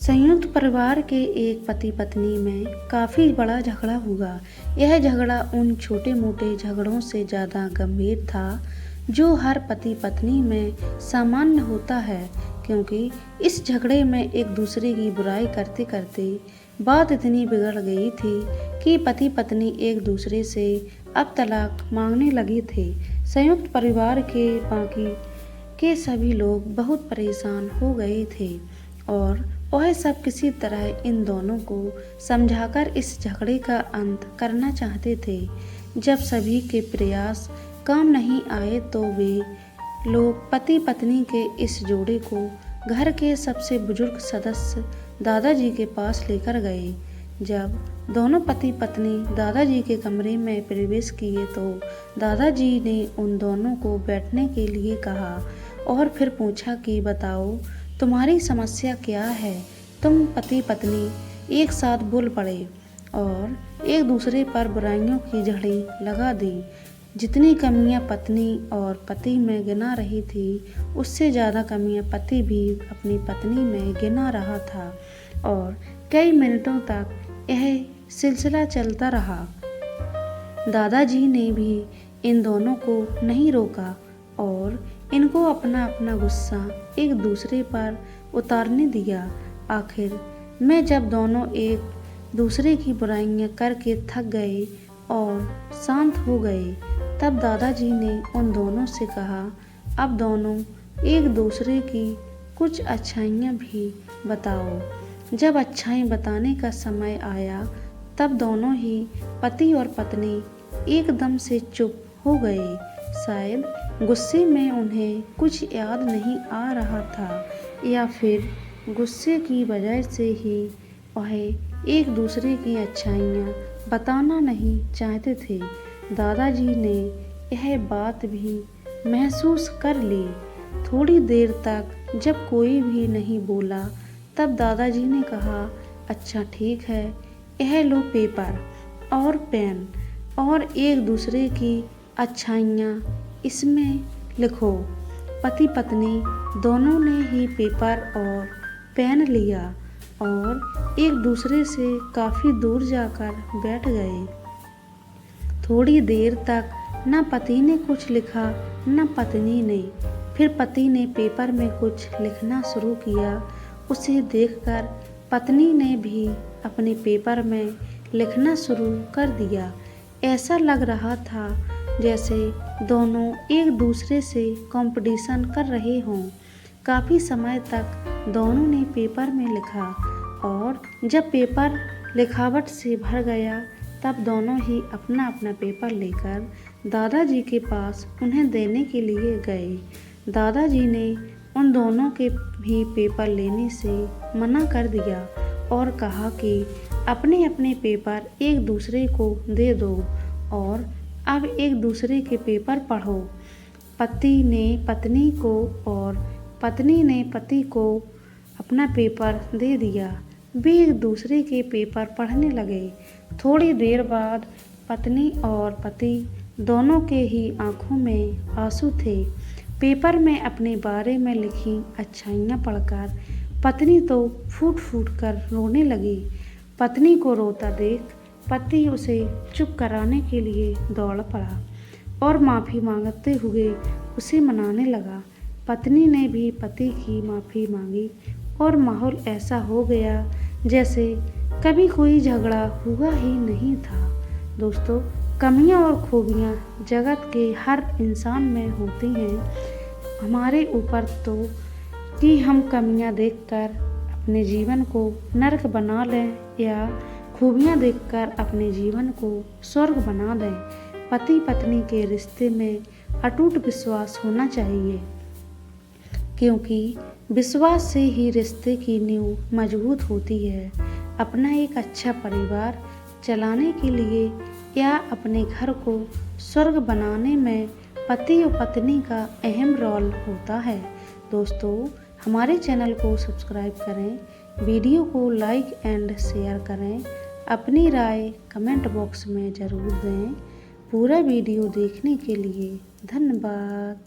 संयुक्त परिवार के एक पति पत्नी में काफ़ी बड़ा झगड़ा हुआ। यह झगड़ा उन छोटे मोटे झगड़ों से ज़्यादा गंभीर था जो हर पति पत्नी में सामान्य होता है, क्योंकि इस झगड़े में एक दूसरे की बुराई करते करते बात इतनी बिगड़ गई थी कि पति पत्नी एक दूसरे से अब तलाक मांगने लगे थे। संयुक्त परिवार के बाकी के सभी लोग बहुत परेशान हो गए थे और वह सब किसी तरह इन दोनों को समझाकर इस झगड़े का अंत करना चाहते थे। जब सभी के प्रयास काम नहीं आए तो वे लोग पति पत्नी के इस जोड़े को घर के सबसे बुजुर्ग सदस्य दादाजी के पास लेकर गए। जब दोनों पति पत्नी दादाजी के कमरे में प्रवेश किए तो दादाजी ने उन दोनों को बैठने के लिए कहा और फिर पूछा कि बताओ, तुम्हारी समस्या क्या है। तुम पति पत्नी एक साथ बोल पड़े और एक दूसरे पर बुराइयों की झड़ी लगा दी। जितनी कमियां पत्नी और पति में गिना रही थी, उससे ज़्यादा कमियां पति भी अपनी पत्नी में गिना रहा था और कई मिनटों तक यह सिलसिला चलता रहा। दादाजी ने भी इन दोनों को नहीं रोका और इनको अपना अपना गुस्सा एक दूसरे पर उतारने दिया। आखिर में जब दोनों एक दूसरे की बुराइयां करके थक गए और शांत हो गए, तब दादाजी ने उन दोनों से कहा, अब दोनों एक दूसरे की कुछ अच्छाइयाँ भी बताओ। जब अच्छाई बताने का समय आया, तब दोनों ही पति और पत्नी एकदम से चुप हो गए। शायद गुस्से में उन्हें कुछ याद नहीं आ रहा था या फिर गुस्से की वजह से ही वह एक दूसरे की अच्छाइयाँ बताना नहीं चाहते थे। दादाजी ने यह बात भी महसूस कर ली। थोड़ी देर तक जब कोई भी नहीं बोला, तब दादाजी ने कहा, अच्छा ठीक है, यह लो पेपर और पेन और एक दूसरे की अच्छाइयाँ इसमें लिखो। पति पत्नी दोनों ने ही पेपर और पेन लिया और एक दूसरे से काफ़ी दूर जाकर बैठ गए। थोड़ी देर तक न पति ने कुछ लिखा न पत्नी ने। फिर पति ने पेपर में कुछ लिखना शुरू किया। उसे देखकर पत्नी ने भी अपने पेपर में लिखना शुरू कर दिया। ऐसा लग रहा था जैसे दोनों एक दूसरे से कंपटीशन कर रहे हों। काफ़ी समय तक दोनों ने पेपर में लिखा और जब पेपर लिखावट से भर गया, तब दोनों ही अपना अपना पेपर लेकर दादाजी के पास उन्हें देने के लिए गए। दादाजी ने उन दोनों के भी पेपर लेने से मना कर दिया और कहा कि अपने अपने पेपर एक दूसरे को दे दो और अब एक दूसरे के पेपर पढ़ो। पति ने पत्नी को और पत्नी ने पति को अपना पेपर दे दिया। वे एक दूसरे के पेपर पढ़ने लगे। थोड़ी देर बाद पत्नी और पति दोनों के ही आंखों में आंसू थे। पेपर में अपने बारे में लिखी अच्छाइयाँ पढ़कर पत्नी तो फूट फूट कर रोने लगी। पत्नी को रोता देख पति उसे चुप कराने के लिए दौड़ पड़ा और माफ़ी मांगते हुए उसे मनाने लगा। पत्नी ने भी पति की माफ़ी मांगी और माहौल ऐसा हो गया जैसे कभी कोई झगड़ा हुआ ही नहीं था। दोस्तों, कमियां और खूबियां जगत के हर इंसान में होती हैं। हमारे ऊपर तो कि हम कमियां देखकर अपने जीवन को नरक बना लें या खूबियां देखकर अपने जीवन को स्वर्ग बना दें। पति पत्नी के रिश्ते में अटूट विश्वास होना चाहिए, क्योंकि विश्वास से ही रिश्ते की नींव मजबूत होती है। अपना एक अच्छा परिवार चलाने के लिए या अपने घर को स्वर्ग बनाने में पति और पत्नी का अहम रोल होता है। दोस्तों, हमारे चैनल को सब्सक्राइब करें, वीडियो को लाइक एंड शेयर करें, अपनी राय कमेंट बॉक्स में ज़रूर दें। पूरा वीडियो देखने के लिए धन्यवाद।